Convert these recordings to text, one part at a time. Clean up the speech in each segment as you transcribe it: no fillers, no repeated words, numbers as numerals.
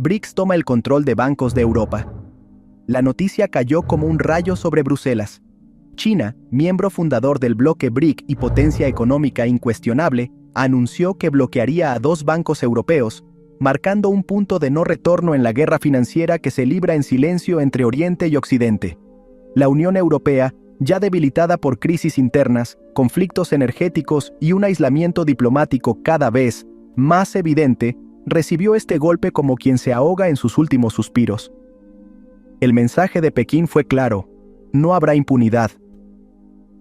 BRICS toma el control de bancos de Europa. La noticia cayó como un rayo sobre Bruselas. China, miembro fundador del bloque BRIC y potencia económica incuestionable, anunció que bloquearía a 2 bancos europeos, marcando un punto de no retorno en la guerra financiera que se libra en silencio entre Oriente y Occidente. La Unión Europea, ya debilitada por crisis internas, conflictos energéticos y un aislamiento diplomático cada vez más evidente, recibió este golpe como quien se ahoga en sus últimos suspiros. El mensaje de Pekín fue claro: no habrá impunidad.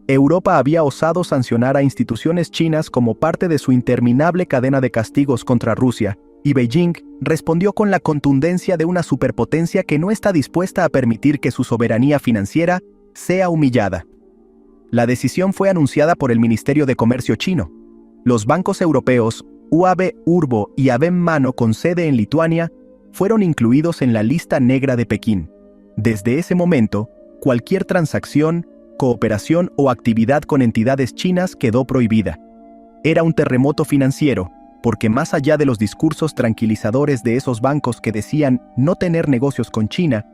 Europa había osado sancionar a instituciones chinas como parte de su interminable cadena de castigos contra Rusia, y Beijing respondió con la contundencia de una superpotencia que no está dispuesta a permitir que su soberanía financiera sea humillada. La decisión fue anunciada por el Ministerio de Comercio chino. Los bancos europeos, UAB Urbo y ABEM Mano con sede en Lituania, fueron incluidos en la lista negra de Pekín. Desde ese momento, cualquier transacción, cooperación o actividad con entidades chinas quedó prohibida. Era un terremoto financiero, porque más allá de los discursos tranquilizadores de esos bancos que decían no tener negocios con China,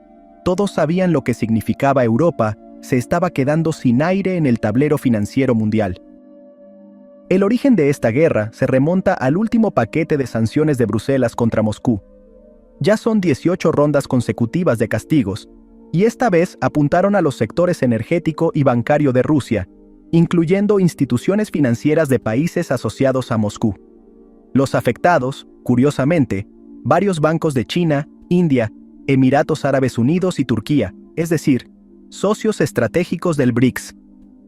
todos sabían lo que significaba Europa se estaba quedando sin aire en el tablero financiero mundial. El origen de esta guerra se remonta al último paquete de sanciones de Bruselas contra Moscú. Ya son 18 rondas consecutivas de castigos, y esta vez apuntaron a los sectores energético y bancario de Rusia, incluyendo instituciones financieras de países asociados a Moscú. Los afectados, curiosamente, varios bancos de China, India, Emiratos Árabes Unidos y Turquía, es decir, socios estratégicos del BRICS.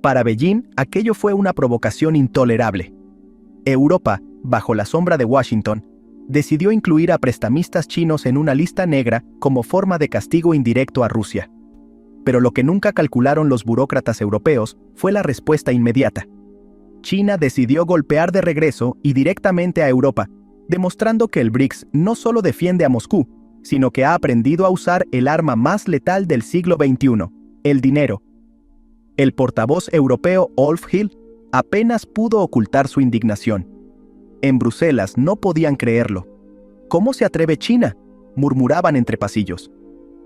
Para Beijing, aquello fue una provocación intolerable. Europa, bajo la sombra de Washington, decidió incluir a prestamistas chinos en una lista negra como forma de castigo indirecto a Rusia. Pero lo que nunca calcularon los burócratas europeos fue la respuesta inmediata. China decidió golpear de regreso y directamente a Europa, demostrando que el BRICS no solo defiende a Moscú, sino que ha aprendido a usar el arma más letal del siglo XXI, el dinero. El portavoz europeo Ulf Hill apenas pudo ocultar su indignación. En Bruselas no podían creerlo. ¿Cómo se atreve China?, murmuraban entre pasillos.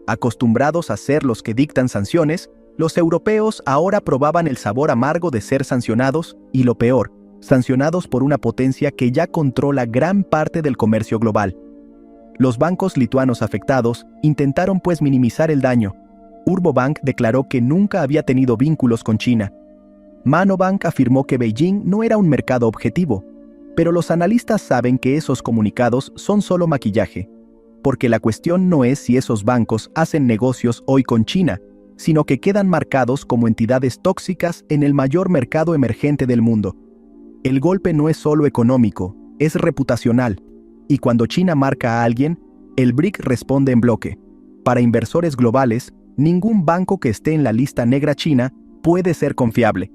Acostumbrados a ser los que dictan sanciones, los europeos ahora probaban el sabor amargo de ser sancionados, y lo peor, sancionados por una potencia que ya controla gran parte del comercio global. Los bancos lituanos afectados intentaron pues minimizar el daño. Urbo Bank declaró que nunca había tenido vínculos con China. Mano Bank afirmó que Beijing no era un mercado objetivo, pero los analistas saben que esos comunicados son solo maquillaje, porque la cuestión no es si esos bancos hacen negocios hoy con China, sino que quedan marcados como entidades tóxicas en el mayor mercado emergente del mundo. El golpe no es solo económico, es reputacional, y cuando China marca a alguien, el BRIC responde en bloque. Para inversores globales, ningún banco que esté en la lista negra china puede ser confiable.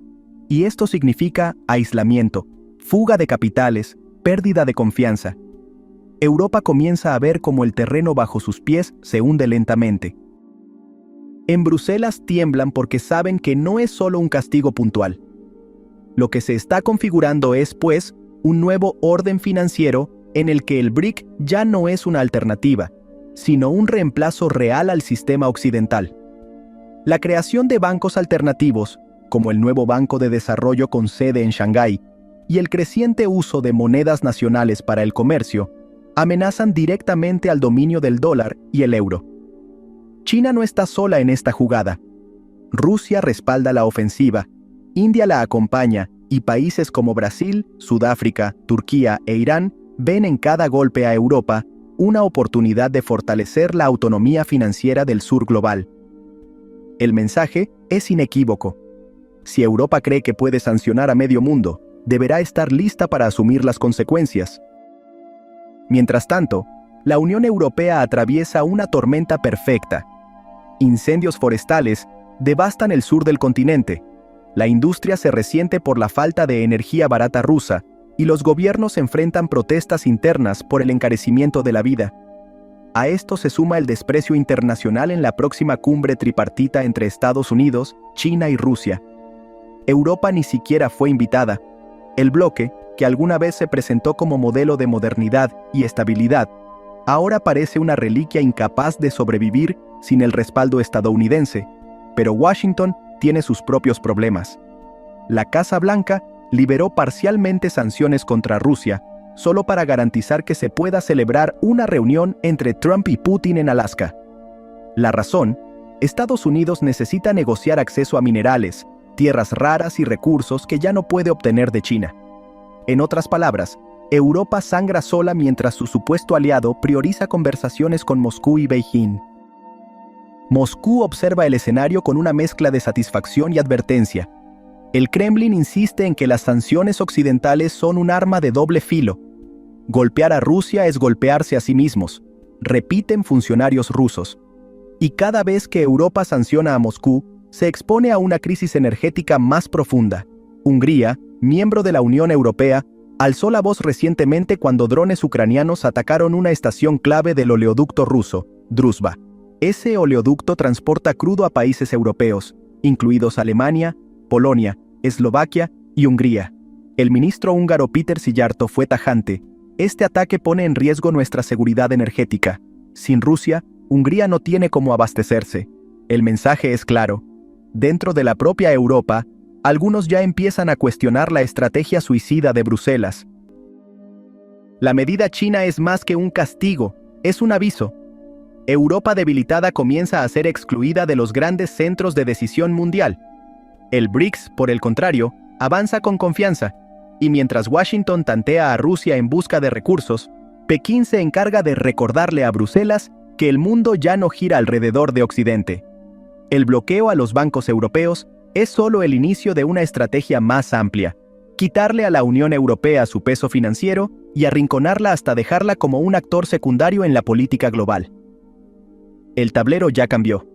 Y esto significa aislamiento, fuga de capitales, pérdida de confianza. Europa comienza a ver cómo el terreno bajo sus pies se hunde lentamente. En Bruselas tiemblan porque saben que no es solo un castigo puntual. Lo que se está configurando es, pues, un nuevo orden financiero en el que el BRIC ya no es una alternativa, sino un reemplazo real al sistema occidental. La creación de bancos alternativos, como el nuevo Banco de Desarrollo con sede en Shanghái, y el creciente uso de monedas nacionales para el comercio, amenazan directamente al dominio del dólar y el euro. China no está sola en esta jugada. Rusia respalda la ofensiva, India la acompaña, y países como Brasil, Sudáfrica, Turquía e Irán ven en cada golpe a Europa una oportunidad de fortalecer la autonomía financiera del sur global. El mensaje es inequívoco. Si Europa cree que puede sancionar a medio mundo, deberá estar lista para asumir las consecuencias. Mientras tanto, la Unión Europea atraviesa una tormenta perfecta. Incendios forestales devastan el sur del continente, la industria se resiente por la falta de energía barata rusa, y los gobiernos enfrentan protestas internas por el encarecimiento de la vida. A esto se suma el desprecio internacional en la próxima cumbre tripartita entre Estados Unidos, China y Rusia. Europa ni siquiera fue invitada. El bloque, que alguna vez se presentó como modelo de modernidad y estabilidad, ahora parece una reliquia incapaz de sobrevivir sin el respaldo estadounidense, pero Washington tiene sus propios problemas. La Casa Blanca liberó parcialmente sanciones contra Rusia, solo para garantizar que se pueda celebrar una reunión entre Trump y Putin en Alaska. La razón: Estados Unidos necesita negociar acceso a minerales, tierras raras y recursos que ya no puede obtener de China. En otras palabras, Europa sangra sola mientras su supuesto aliado prioriza conversaciones con Moscú y Beijing. Moscú observa el escenario con una mezcla de satisfacción y advertencia. El Kremlin insiste en que las sanciones occidentales son un arma de doble filo. Golpear a Rusia es golpearse a sí mismos, repiten funcionarios rusos. Y cada vez que Europa sanciona a Moscú, se expone a una crisis energética más profunda. Hungría, miembro de la Unión Europea, alzó la voz recientemente cuando drones ucranianos atacaron una estación clave del oleoducto ruso, Druzhba. Ese oleoducto transporta crudo a países europeos, incluidos Alemania, Polonia, Eslovaquia y Hungría. El ministro húngaro Péter Szijjártó fue tajante: este ataque pone en riesgo nuestra seguridad energética. Sin Rusia, Hungría no tiene cómo abastecerse. El mensaje es claro. Dentro de la propia Europa, algunos ya empiezan a cuestionar la estrategia suicida de Bruselas. La medida china es más que un castigo, es un aviso. Europa debilitada comienza a ser excluida de los grandes centros de decisión mundial. El BRICS, por el contrario, avanza con confianza, y mientras Washington tantea a Rusia en busca de recursos, Pekín se encarga de recordarle a Bruselas que el mundo ya no gira alrededor de Occidente. El bloqueo a los bancos europeos es solo el inicio de una estrategia más amplia: quitarle a la Unión Europea su peso financiero y arrinconarla hasta dejarla como un actor secundario en la política global. El tablero ya cambió.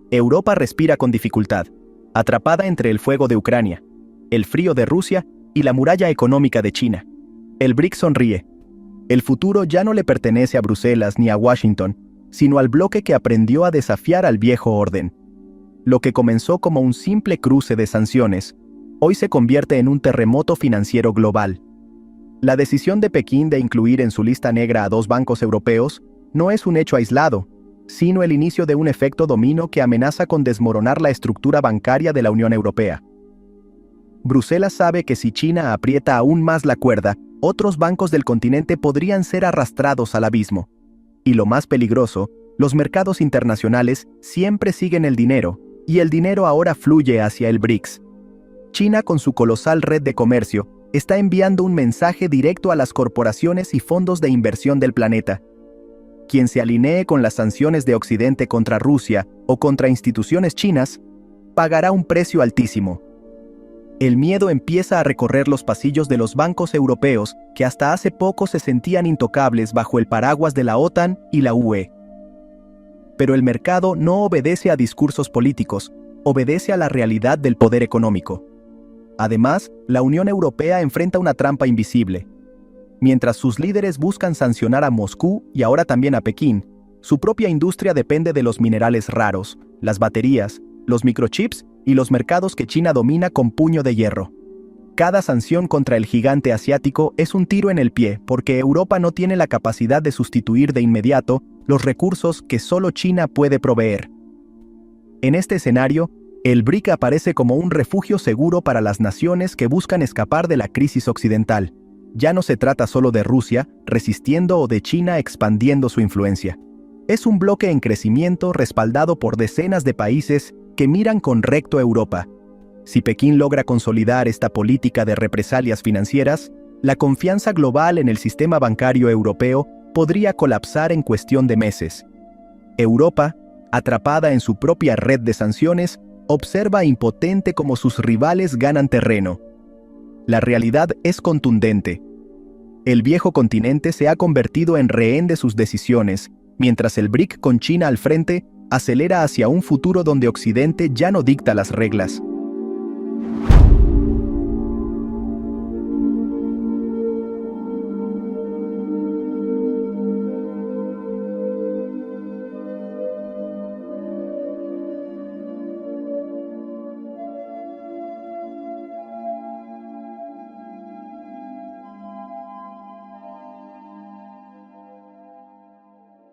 Europa respira con dificultad, atrapada entre el fuego de Ucrania, el frío de Rusia y la muralla económica de China. El BRICS sonríe. El futuro ya no le pertenece a Bruselas ni a Washington, sino al bloque que aprendió a desafiar al viejo orden. Lo que comenzó como un simple cruce de sanciones, hoy se convierte en un terremoto financiero global. La decisión de Pekín de incluir en su lista negra a 2 bancos europeos no es un hecho aislado, sino el inicio de un efecto dominó que amenaza con desmoronar la estructura bancaria de la Unión Europea. Bruselas sabe que si China aprieta aún más la cuerda, otros bancos del continente podrían ser arrastrados al abismo. Y lo más peligroso, los mercados internacionales siempre siguen el dinero, y el dinero ahora fluye hacia el BRICS. China, con su colosal red de comercio, está enviando un mensaje directo a las corporaciones y fondos de inversión del planeta. Quien se alinee con las sanciones de Occidente contra Rusia o contra instituciones chinas, pagará un precio altísimo. El miedo empieza a recorrer los pasillos de los bancos europeos que hasta hace poco se sentían intocables bajo el paraguas de la OTAN y la UE. Pero el mercado no obedece a discursos políticos, obedece a la realidad del poder económico. Además, la Unión Europea enfrenta una trampa invisible. Mientras sus líderes buscan sancionar a Moscú y ahora también a Pekín, su propia industria depende de los minerales raros, las baterías, los microchips y los mercados que China domina con puño de hierro. Cada sanción contra el gigante asiático es un tiro en el pie porque Europa no tiene la capacidad de sustituir de inmediato los recursos que solo China puede proveer. En este escenario, el BRIC aparece como un refugio seguro para las naciones que buscan escapar de la crisis occidental. Ya no se trata solo de Rusia resistiendo o de China expandiendo su influencia. Es un bloque en crecimiento respaldado por decenas de países que miran con recto a Europa. Si Pekín logra consolidar esta política de represalias financieras, la confianza global en el sistema bancario europeo podría colapsar en cuestión de meses. Europa, atrapada en su propia red de sanciones, observa impotente cómo sus rivales ganan terreno. La realidad es contundente. El viejo continente se ha convertido en rehén de sus decisiones, mientras el BRIC con China al frente acelera hacia un futuro donde Occidente ya no dicta las reglas.